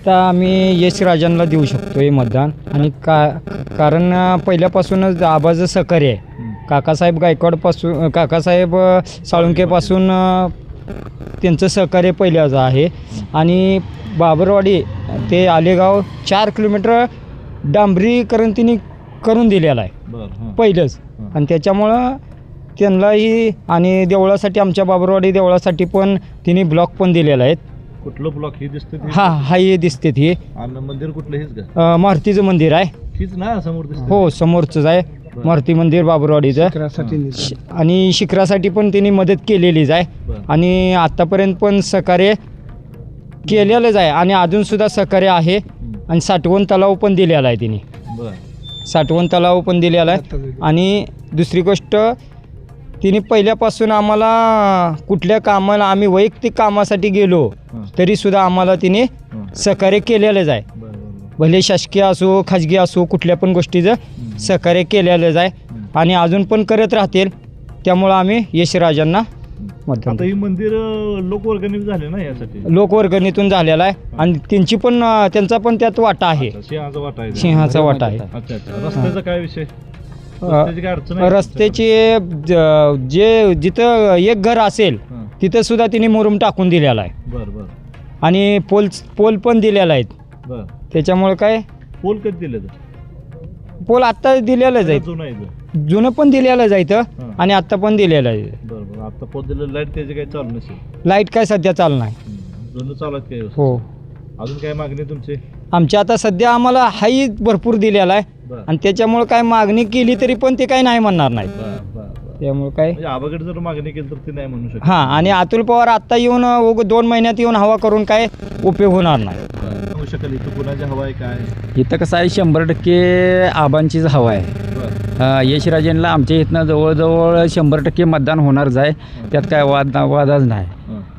आता आम्ही यशराजांना देऊ शकतो हे मतदान आणि कारण पहिल्यापासूनच आबाचं सहकार्य आहे. काकासाहेब गायकवाडपासून काकासाहेब साळुंकेपासून त्यांचं सहकार्य पहिल्याचं आहे. आणि बाबरवाडी ते आलेगाव 4 किलोमीटर डांबरीकरण तिने करून दिलेलं आहे पहिलंच. आणि त्याच्यामुळं त्यांनाही आणि देवळासाठी आमच्या बाबरवाडी देवळासाठी पण तिने ब्लॉक पण दिलेला आहेत. कुठलं ब्लॉक हे दिसते? हा हे दिसते ती मंदिर कुठलं हेच का? मारुतीचं मंदिर आहे. हीच ना समोर दिसते? हो समोरचंच आहे मारुती मंदिर बाबरवाडीचं. आणि शिखरासाठी पण तिने मदत केलेलीच आहे. आणि आत्तापर्यंत पण सहकार्य केलेलंच आहे आणि अजूनसुद्धा सहकार्य आहे. आणि साठवण तलाव पण दिलेला आहे तिने. साठवण तलाव पण दिलेला आहे. आणि दुसरी गोष्ट तिने पहिल्यापासून आम्हाला कुठल्या कामाला आम्ही वैयक्तिक कामासाठी गेलो तरीसुद्धा आम्हाला तिने सहकार्य केलेलंच आहे. भले शासकीय असो खाजगी असो कुठल्या पण गोष्टीचं सहकार्य केलेलंच आहे आणि अजून पण करत राहतील. त्यामुळं आम्ही यशराजांना मतदान. आता ही मंदिर लोकवर्गणीत झाले ना, यासाठी लोकवर्गणीतून झालेला आहे आणि त्यांची पण त्यांचा पण त्यात वाटा आहे. सिंहाचा वाटा आहे. सिंहाचा वाटा आहे. अच्छा अच्छा. रस्त्याचा काय विषय? रस्त्याची काय अडचण आहे? रस्त्याची जे जिथं एक घर असेल तिथं सुद्धा तिने मुरुम टाकून दिलेला आहे. बरं. आणि पोल पण दिलेला आहेत. बरं. त्याच्यामुळे काय पोल कधी दिले? पोल आत्ता दिलेलंच आहे. जुनं पण दिलेलंच आहे इथं आणि आत्ता पण दिलेलं आहे. बरं. आता पोल दिलं. लाईट त्याची काही चालू नसेल? लाईट काय सध्या चालू नाही. जुनं चालू आहेत काय? हो. अजून काय मागणी तुमची? आमच्या आता सध्या आम्हाला हाही भरपूर दिलेला आहे आणि त्याच्यामुळे काय मागणी केली तरी पण ते काही नाही म्हणणार नाही. त्यामुळे काय आबाकडे जर मागणी केली तर ते नाही म्हणू शकत. हां. आणि अतुल पवार आत्ता येऊन 2 महिन्यात येऊन हवा करून काय उपयोग होणार नाही. होऊ शकेल. इथं कुणाची हवा आहे काय? इथं कसं आहे 100% आबांचीच हवा आहे. यशराजेंना आमच्या इथनं जवळजवळ 100% मतदान होणारच आहे. त्यात काय वादच नाही.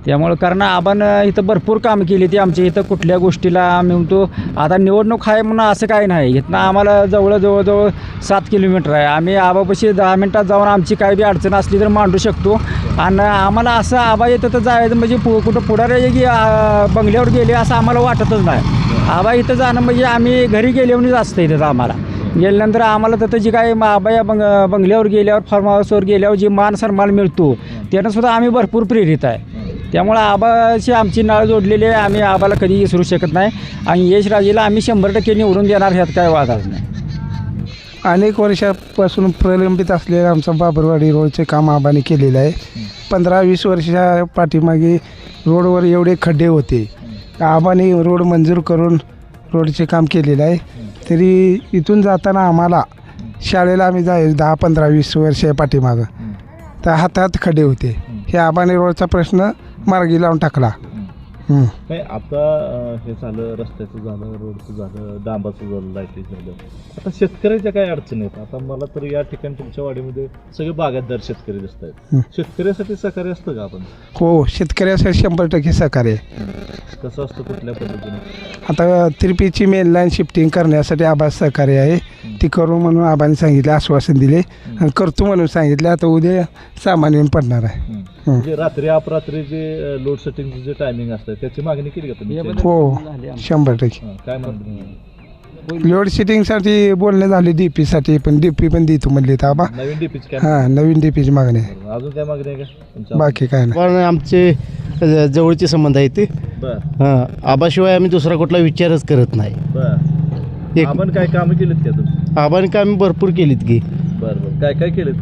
त्यामुळं कारण आबान इथं भरपूर कामं केली ती आमच्या इथं. कुठल्या गोष्टीला आम्ही म्हणतो आता निवडणूक आहे म्हणून असं काही नाही. इथनं आम्हाला जवळजवळ 7 किलोमीटर आहे. आम्ही आबापाशी 10 मिनटात जाऊन आमची काय बी अडचण असली तर मांडू शकतो. आणि आम्हाला असं आबा येतं तर जायचं म्हणजे कुठं पुढारी की बंगल्यावर गेले असं आम्हाला वाटतच नाही. आबा इथं जाणं म्हणजे आम्ही घरी गेल्यावरच असतं इथं आम्हाला. गेल्यानंतर आम्हाला तर जी काय आबा या बंगल्यावर गेल्यावर फार्म हाऊसवर गेल्यावर जी मान सन्मान मिळतो त्यानं सुद्धा आम्ही भरपूर प्रेरित आहे. त्यामुळं आबाशी आमची नाळ जोडलेली आहे. आम्ही आबाला कधी विसरू शकत नाही आणि यशराजेला आम्ही 100% निवडून देणार ह्यात काय वादच नाही. अनेक वर्षापासून प्रलंबित असलेलं आमचं बाबरवाडी रोडचे काम आबाने केलेलं आहे. 15-20 वर्षाच्या पाठीमागे रोडवर एवढे खड्डे होते. आबाने रोड मंजूर करून रोडचे काम केलेलं आहे. तरी इथून जाताना आम्हाला शाळेला आम्ही 10-15-20 वर्ष पाठीमागं तर हातात खड्डे होते. हे आबाने रोडचा प्रश्न मार्गी लावून टाकला. काय आता हे झालं, रस्त्याचं झालं, रोडचं झालं, डांबाचं झालं, लाईटीचं झालं. आता शेतकऱ्याच्या काय अडचणी आहेत? आता मला तर या ठिकाणी तुमच्या वाडीमध्ये सगळे बागायतदार शेतकरी दिसत आहेत. शेतकऱ्यासाठी सहकार्य असतं का आपण? हो, शेतकऱ्यासाठी 100% सहकार्य. कसं असतं, कुठल्या पद्धतीने? आता तिरपीची मेन लाईन शिफ्टिंग करण्यासाठी आबा सहकार्य आहे. ती करू म्हणून आबाने सांगितले, आश्वासन दिले आणि करतो म्हणून सांगितले. आता उद्या सामान येऊन पडणार आहे. म्हणजे रात्री अपरात्री जे लोड सेटिंगचं जे टायमिंग असतं त्याची मागणी केली का तुम्ही? हो, 100%. काय मागणी? लोड शेडिंगसाठी बोलणे झाले, डीपीसाठी पण डीपी पण देतो म्हणले तर आबा. नवीन डीपीची काय? हां, नवीन डीपीची मागणी आहे. अजून काय मागणी आहे का? बाकी काय नाही. पण आमचे जवळचे संबंध आहेत ते. हां, आबाशिवाय आम्ही दुसरा कुठला विचारच करत नाही. आपण काय कामं केलीत का तुम्ही? आबाने कामं भरपूर केलीत की. बरं. काय काय केलेत?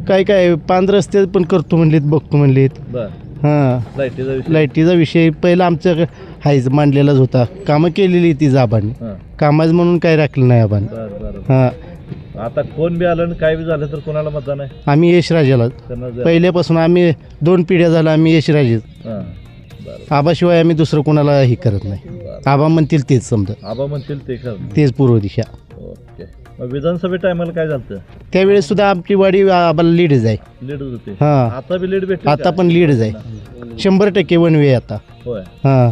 काय 5 रस्ते पण करतो म्हणलेत, बघतो म्हणलेत. हां, लाईटीचा विषय पहिला आमच्या हायच मांडलेलाच होता. कामं केलेली ती आबाने. कामाच म्हणून काय राखलं नाही आबाने. हां, आता कोण बी आलं काय बी झालं तर कोणाला मतदान आहे? आम्ही यशराजाला पहिल्यापासून. आम्ही 2 पिढ्या झाल्या आम्ही यशराजेच. आबाशिवाय आम्ही दुसरं कोणाला हे करत नाही. आबा म्हणतील तेच, समजा आबा म्हणतील ते तेच पूर्व दिशा. ओके. विधानसभे टायमाला काय झालं त्यावेळेस सुद्धा आपली वाडी आबाला लीडच आहे. लीड होते? हां, आता बी लीड भेटते? आता पण लीडच आहे. 100% वन वे आता. होय. हां.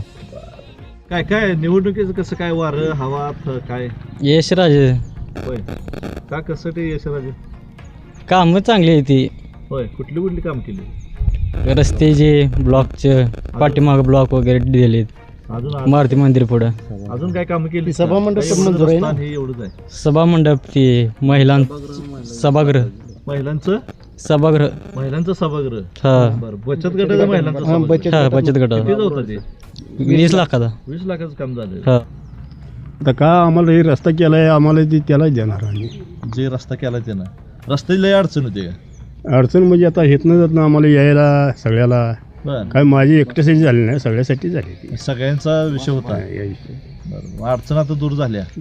काय काय निवडणुकीचं कसं काय वारं हवा काय? यशराजे. होय. का कसं ते यशराजे? कामं चांगली आहे ती. होय. कुठली कुठली काम केली? रस्त्याचे, ब्लॉकचे, पाठीमागं ब्लॉक वगैरे दिलेत. अजून मारुती मंदिर पुढं अजून काय कामं केली सभा मंडप पण मंजूर आहे ना? हे एवढंच आहे. सभा मंडप ते सभागृह महिलांचं सभागृह. हा बरं, बचत गटाचं महिलांचं सभागृह. बचत गटात कितीचं होतं ते? 20 लाखाचा 20 लाखाचं काम झालं. हा आता का आम्हाला हे रस्ता केला आहे आम्हाला ती त्यालाच देणार आम्ही. जे रस्ता केला त्यानं रस्त्याची लय अडचण होती का? अडचण म्हणजे आता हेतनं जात ना आम्हाला यायला सगळ्याला बरं, काय माझी एकट्यासाठी झाली नाही सगळ्यासाठी झाली ती सगळ्यांचा विषय होता. यायची. बरं, मग अडचण आता दूर झाल्या.